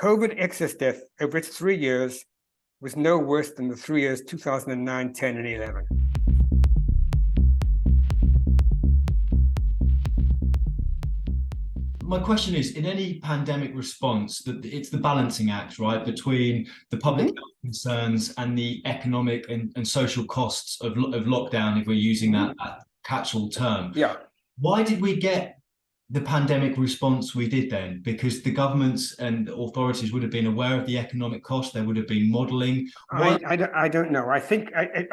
COVID excess death over its 3 years was no worse than the 3 years 2009, 10, and 11. My question is, in any pandemic response, it's the balancing act, right, between the public health concerns and the economic and social costs of lockdown, if we're using that catch-all term. Yeah. Why did we get the pandemic response we did then? Because the governments and authorities would have been aware of the economic cost. They would have been modelling. I don't know. I think at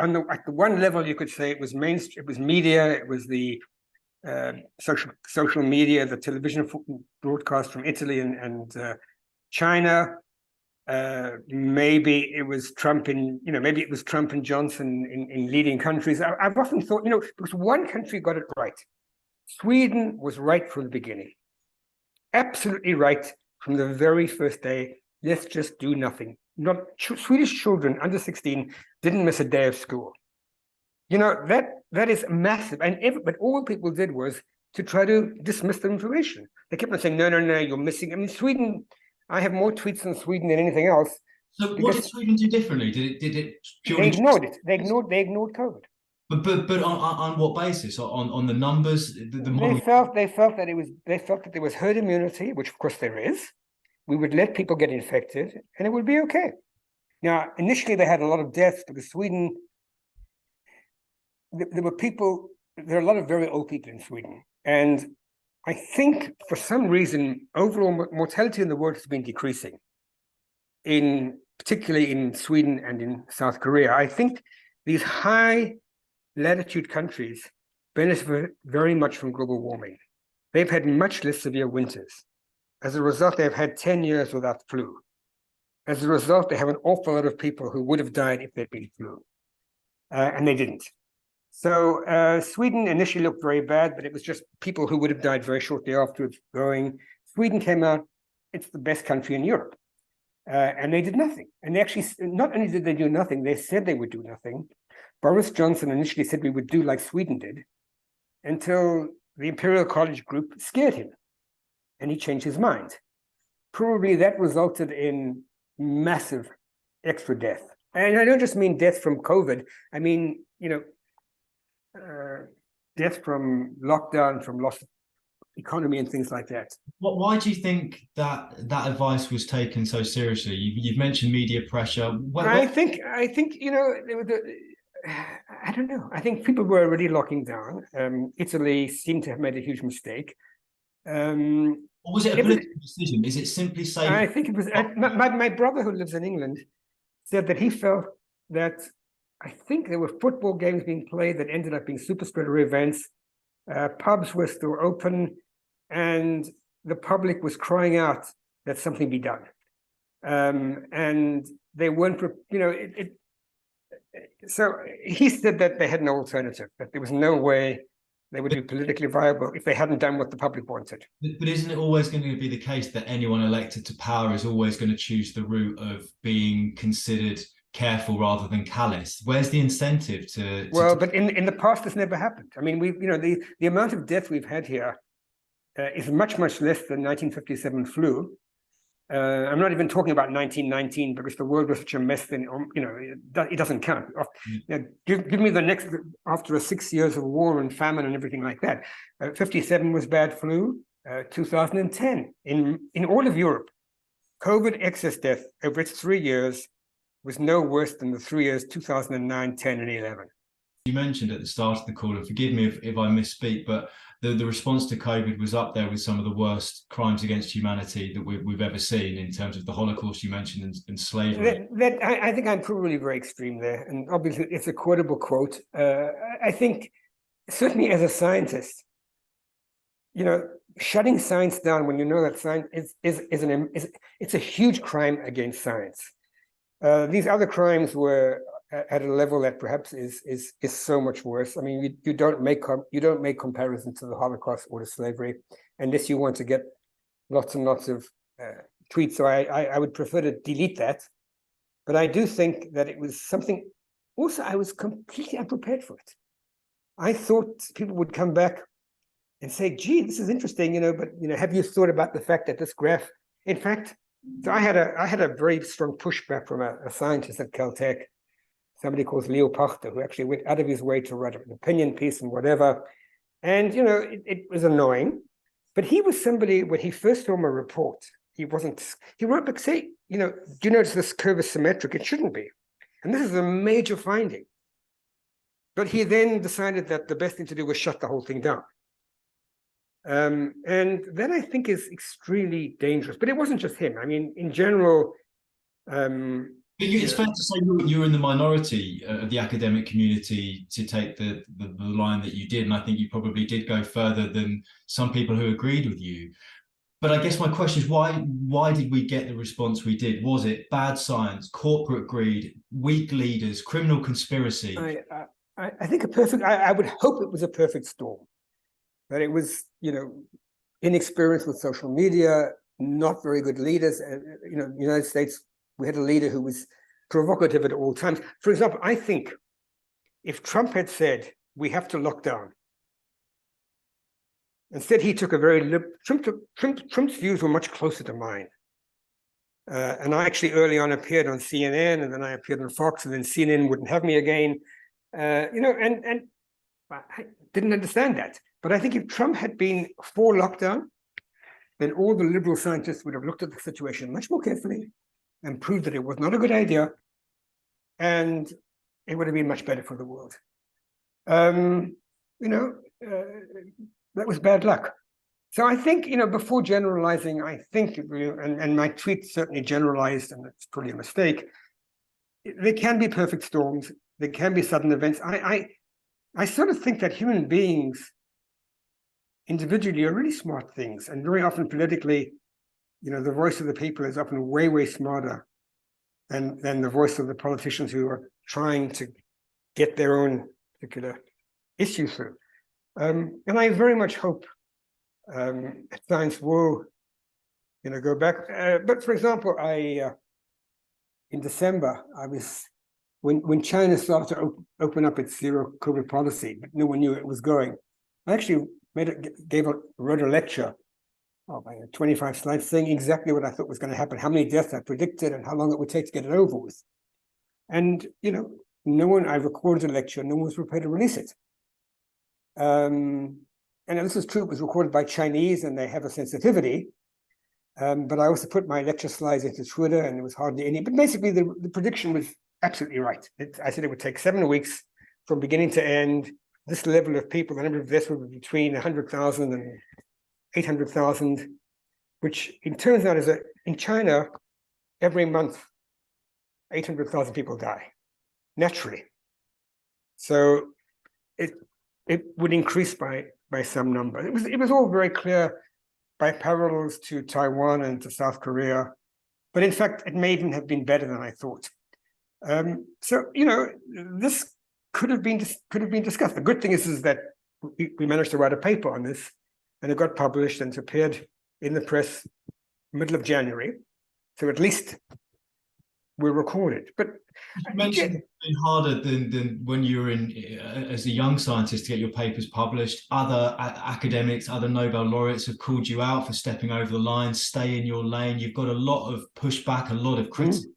the one level you could say it was mainstream. It was media. It was the social media, the television broadcast from Italy and China. Maybe it was Trump maybe it was Trump and Johnson in leading countries. I've often thought, because one country got it right. Sweden was right from the beginning. Absolutely right from the very first day. Let's just do nothing. Swedish children under 16 didn't miss a day of school. That is massive. But all people did was to try to dismiss the information. They kept on saying, no, you're missing. I mean, Sweden, I have more tweets on Sweden than anything else. So what did Sweden do differently? Did it purely... They ignored it. They ignored COVID. But on what basis? On the numbers? They felt that there was herd immunity, which of course there is. We would let people get infected and it would be okay. Now, initially they had a lot of deaths because Sweden, there are a lot of very old people in Sweden. And I think for some reason, overall mortality in the world has been decreasing, particularly in Sweden and in South Korea. I think these high latitude countries benefit very much from global warming. They've had much less severe winters. As a result, they've had 10 years without flu. As a result, they have an awful lot of people who would have died if there'd been flu, and they didn't. So Sweden initially looked very bad, but it was just people who would have died very shortly afterwards going. Sweden came out, it's the best country in Europe. And they did nothing. And they actually, not only did they do nothing, they said they would do nothing. Boris Johnson initially said we would do like Sweden did, until the Imperial College group scared him, and he changed his mind. Probably that resulted in massive extra death. And I don't just mean death from COVID. I mean, death from lockdown, from loss of economy and things like that. Why do you think that advice was taken so seriously? You've mentioned media pressure. I think I don't know. I think people were already locking down. Italy seemed to have made a huge mistake. Or was it a political decision? Is it simply saying? I think it was. My brother, who lives in England, said that he felt that I think there were football games being played that ended up being super spreader events. Pubs were still open, and the public was crying out that something be done. And they weren't, so he said that they had no alternative, that there was no way they would be politically viable if they hadn't done what the public wanted. But isn't it always going to be the case that anyone elected to power is always going to choose the route of being considered careful rather than callous? Where's the incentive to well, but in the past, this never happened. I mean, the amount of death we've had here is much less than 1957 flu. I'm not even talking about 1919 because the world was such a mess then, it doesn't count. Give me the next, after 6 years of war and famine and everything like that. 57 was bad flu, 2010 in all of Europe. COVID excess death over its 3 years was no worse than the 3 years 2009, 10, and 11. You mentioned at the start of the call, and forgive me if I misspeak, but the response to COVID was up there with some of the worst crimes against humanity that we've ever seen, in terms of the Holocaust you mentioned and slavery. I think I'm probably very extreme there, and obviously it's a quotable quote. I think certainly as a scientist, shutting science down when you know that science it's a huge crime against science. These other crimes were at a level that perhaps is so much worse. I mean, you don't make comparisons to the Holocaust or to slavery unless you want to get lots and lots of tweets. So I would prefer to delete that. But I do think that it was something. Also, I was completely unprepared for it. I thought people would come back and say, "Gee, this is interesting," but have you thought about the fact that this graph, in fact, So I had a very strong pushback from a scientist at Caltech, somebody called Leo Pachter, who actually went out of his way to write an opinion piece and whatever. And, you know, it was annoying. But he was somebody, when he first saw my report, he wrote back, say, you know, do you notice this curve is symmetric? It shouldn't be. And this is a major finding. But he then decided that the best thing to do was shut the whole thing down. And that, I think, is extremely dangerous. But it wasn't just him. I mean, in general, it's fair to say you were in the minority of the academic community to take the line that you did, and I think you probably did go further than some people who agreed with you. But I guess my question is, why did we get the response we did? Was it bad science, corporate greed, weak leaders, criminal conspiracy? I think I would hope it was a perfect storm. That it was, you know, inexperience with social media, not very good leaders. You know, the United States, we had a leader who was provocative at all times. For example, I think if Trump had said, we have to lock down, instead he took a very, Trump's views were much closer to mine. And I actually early on appeared on CNN, and then I appeared on Fox, and then CNN wouldn't have me again. You know, and I didn't understand that. But I think if Trump had been for lockdown, then all the liberal scientists would have looked at the situation much more carefully and proved that it was not a good idea, and it would have been much better for the world. You know, that was bad luck. So I think, you know, before generalizing, I think, and my tweet certainly generalized, and it's probably a mistake. There can be perfect storms. There can be sudden events. I sort of think that human beings individually are really smart things, and very often politically, you know, the voice of the people is often way, way smarter than the voice of the politicians who are trying to get their own particular issue through. And I very much hope science will, you know, go back. But for example, in December, I was when China started to open up its zero COVID policy, but no one knew it was going. I actually wrote a lecture of 25 slides saying exactly what I thought was going to happen, how many deaths I predicted, and how long it would take to get it over with. And, you know, I recorded a lecture, no one was prepared to release it. And this is true, it was recorded by Chinese, and they have a sensitivity. But I also put my lecture slides into Twitter, and there was hardly any. But basically, the prediction was absolutely right. I said it would take 7 weeks from beginning to end. This level of people, the number of deaths would be between 100,000 and 800,000, which it turns out is that in China, every month, 800,000 people die naturally. So it would increase by some number. It was all very clear by parallels to Taiwan and to South Korea, but in fact, it may even have been better than I thought. So, you know, this could have been discussed. The good thing is that we managed to write a paper on this, and it got published and it appeared in the press middle of January. So at least we're recorded. But you mentioned it's been harder than when you were in as a young scientist to get your papers published. Other academics, other Nobel laureates have called you out for stepping over the line. Stay in your lane. You've got a lot of pushback, a lot of criticism.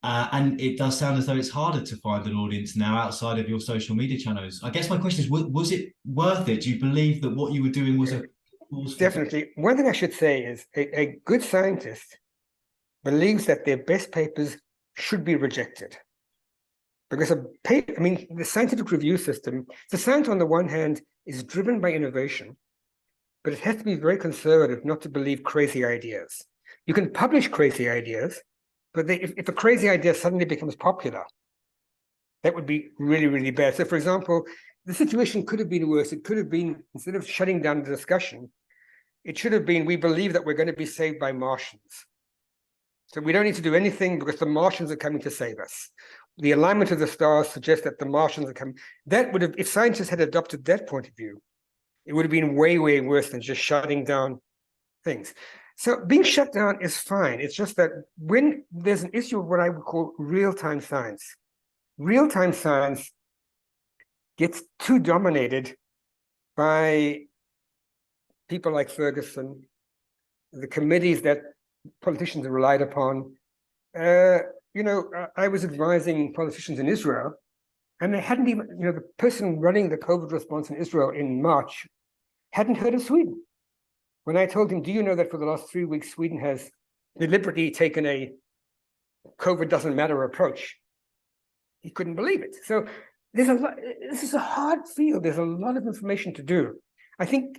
And it does sound as though it's harder to find an audience now outside of your social media channels. I guess my question is, was it worth it? Do you believe that what you were doing was a cause? Definitely. One thing I should say is a good scientist believes that their best papers should be rejected. Because the scientific review system, the science on the one hand is driven by innovation, but it has to be very conservative not to believe crazy ideas. You can publish crazy ideas, but if a crazy idea suddenly becomes popular, that would be really, really bad. So, for example, the situation could have been worse. It could have been, instead of shutting down the discussion, it should have been, we believe that we're going to be saved by Martians. So we don't need to do anything because the Martians are coming to save us. The alignment of the stars suggests that the Martians are coming. That would have, if scientists had adopted that point of view, it would have been way, way worse than just shutting down things. So being shut down is fine. It's just that when there's an issue of what I would call real-time science gets too dominated by people like Ferguson, the committees that politicians are relied upon. I was advising politicians in Israel, and they hadn't even, the person running the COVID response in Israel in March hadn't heard of Sweden. When I told him, do you know that for the last 3 weeks, Sweden has deliberately taken a COVID doesn't matter approach? He couldn't believe it. So there's a lot, this is a hard field. There's a lot of information to do. I think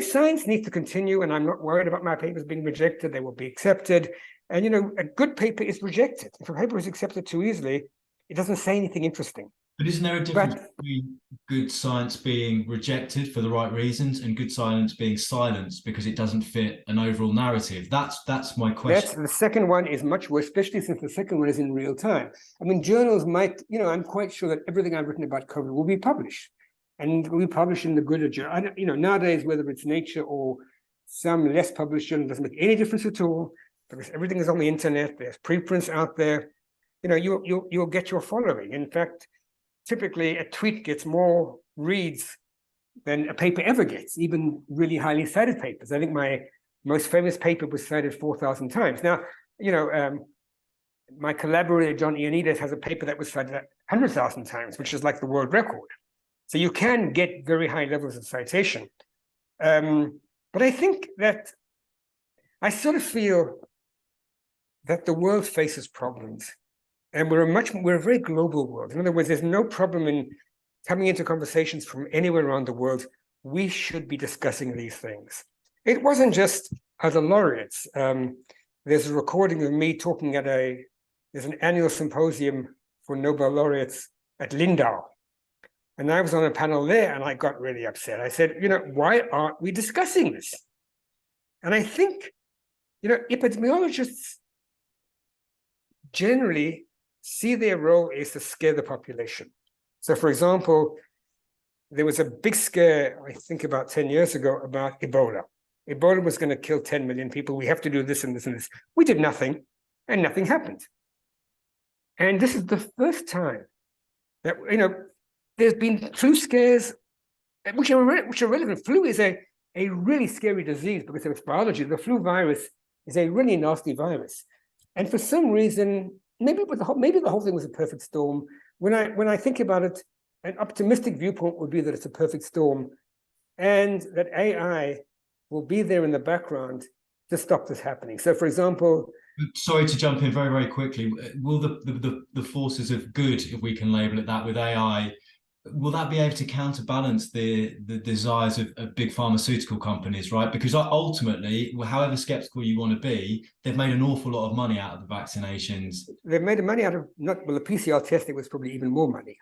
science needs to continue, and I'm not worried about my papers being rejected. They will be accepted. And, a good paper is rejected. If a paper is accepted too easily, it doesn't say anything interesting. But isn't there a difference between good science being rejected for the right reasons and good science being silenced because it doesn't fit an overall narrative? That's my question. The second one is much worse, especially since the second one is in real time. I mean, journals might, I'm quite sure that everything I've written about COVID will be published. And will be published in the good journal. Nowadays, whether it's Nature or some less published journal, doesn't make any difference at all, because everything is on the internet. There's preprints out there. You'll get your following. In fact, typically a tweet gets more reads than a paper ever gets, even really highly cited papers. I think my most famous paper was cited 4,000 times. Now, my collaborator, John Ioannidis, has a paper that was cited 100,000 times, which is like the world record. So you can get very high levels of citation. But I think that I sort of feel that the world faces problems. And we're a very global world. In other words, there's no problem in coming into conversations from anywhere around the world. We should be discussing these things. It wasn't just other laureates. There's a recording of me talking there's an annual symposium for Nobel laureates at Lindau. And I was on a panel there and I got really upset. I said, why aren't we discussing this? And I think, epidemiologists generally see their role is to scare the population. So, for example, there was a big scare, I think about 10 years ago, about Ebola. Ebola was going to kill 10 million people. We have to do this and this and this. We did nothing, and nothing happened. And this is the first time that, there's been flu scares, which are relevant. Flu is a really scary disease because of its biology. The flu virus is a really nasty virus. And for some reason, maybe the whole thing was a perfect storm. When I think about it, an optimistic viewpoint would be that it's a perfect storm and that AI will be there in the background to stop this happening. So, for example, sorry to jump in very, very quickly. Will the forces of good, if we can label it that, with AI, will that be able to counterbalance the desires of big pharmaceutical companies, right? Because ultimately, however skeptical you want to be, they've made an awful lot of money out of the vaccinations. They've made money out of the PCR testing was probably even more money.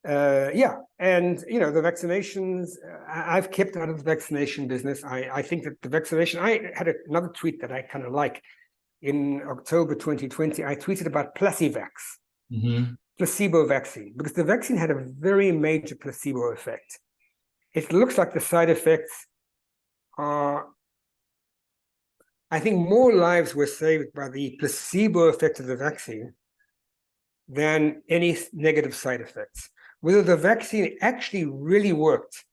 And the vaccinations, I've kept out of the vaccination business. I think that the vaccination, I had another tweet that I kind of like. In October 2020, I tweeted about Placivax. Mm-hmm. Placebo vaccine, because the vaccine had a very major placebo effect. It looks like the side effects are, I think more lives were saved by the placebo effect of the vaccine than any negative side effects. Whether the vaccine actually really worked,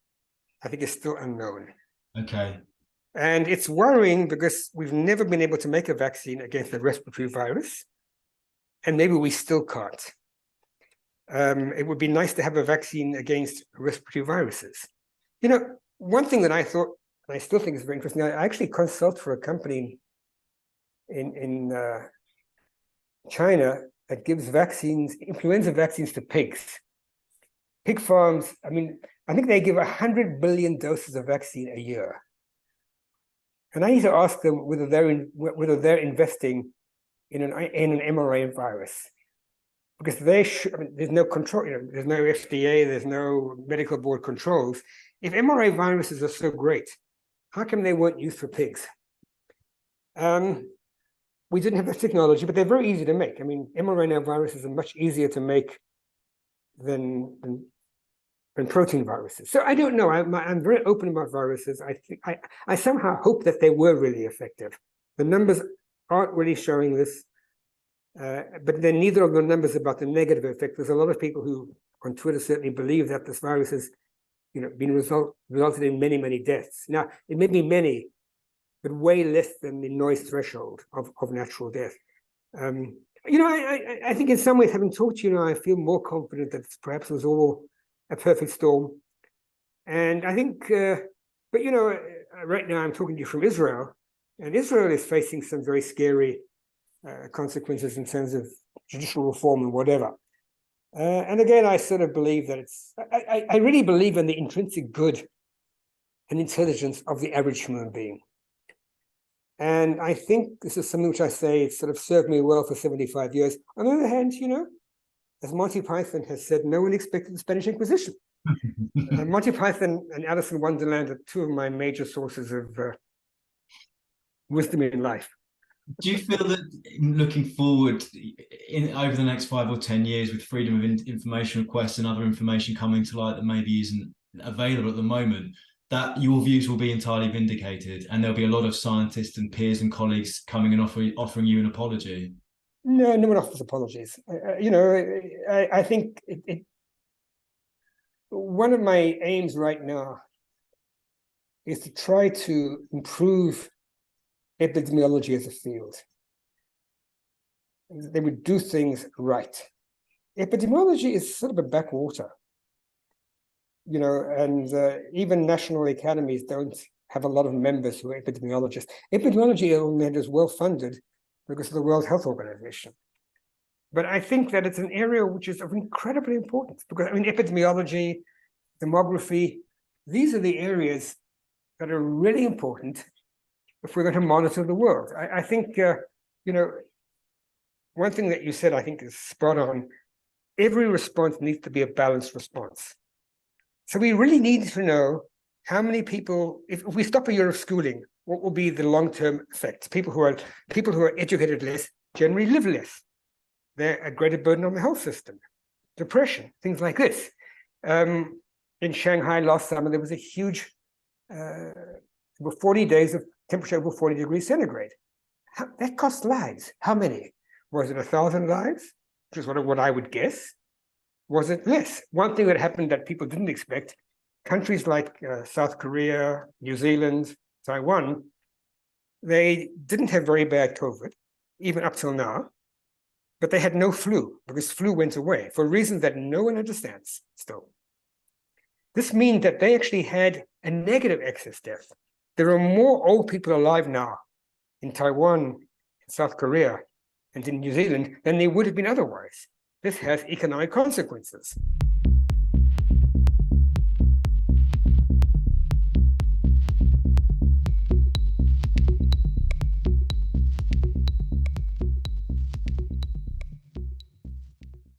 I think is still unknown. Okay. And it's worrying because we've never been able to make a vaccine against the respiratory virus, and maybe we still can't. It would be nice to have a vaccine against respiratory viruses. One thing that I thought, and I still think is very interesting, I actually consult for a company in China that gives influenza vaccines to pigs. Pig farms, I think they give 100 billion doses of vaccine a year. And I need to ask them whether they're investing in an mRNA virus. Because there's no control, there's no FDA, there's no medical board controls. If mRNA viruses are so great, how come they weren't used for pigs? We didn't have the technology, but they're very easy to make. mRNA viruses are much easier to make than protein viruses. So I don't know. I'm very open about viruses. I somehow hope that they were really effective. The numbers aren't really showing this. But then neither of the numbers about the negative effect. There's a lot of people who on Twitter certainly believe that this virus has, been resulted in many, many deaths. Now, it may be many, but way less than the noise threshold of natural death. I think in some ways, having talked to you, I feel more confident that perhaps it was all a perfect storm. And I think, but right now I'm talking to you from Israel, and Israel is facing some very scary consequences in terms of judicial reform and whatever. And again, I sort of believe that I really believe in the intrinsic good and intelligence of the average human being. And I think this is something which I say it's sort of served me well for 75 years. On the other hand, as Monty Python has said, no one expected the Spanish Inquisition. Monty Python and Alice in Wonderland are two of my major sources of wisdom in life. Do you feel that looking forward over the next 5 or 10 years with freedom of information requests and other information coming to light that maybe isn't available at the moment, that your views will be entirely vindicated and there'll be a lot of scientists and peers and colleagues coming and offering you an apology? No, no one offers apologies. I think one of my aims right now is to try to improve epidemiology as a field. They would do things right. Epidemiology is sort of a backwater, and even national academies don't have a lot of members who are epidemiologists. Epidemiology is well funded because of the World Health Organization. But I think that it's an area which is of incredibly importance because, epidemiology, demography, these are the areas that are really important if we're going to monitor the world. I think, one thing that you said, I think is spot on. Every response needs to be a balanced response. So we really need to know how many people, if we stop a year of schooling, what will be the long-term effects? People who are educated less generally live less. They're a greater burden on the health system, depression, things like this. In Shanghai last summer, there was a huge, 40 days of temperature over 40 degrees centigrade. That cost lives. How many? Was it 1,000 lives? Which is what I would guess. Was it less? One thing that happened that people didn't expect, countries like South Korea, New Zealand, Taiwan, they didn't have very bad COVID, even up till now, but they had no flu because flu went away for reasons that no one understands still. This means that they actually had a negative excess death. There are more old people alive now in Taiwan, in South Korea, and in New Zealand than there would have been otherwise. This has economic consequences.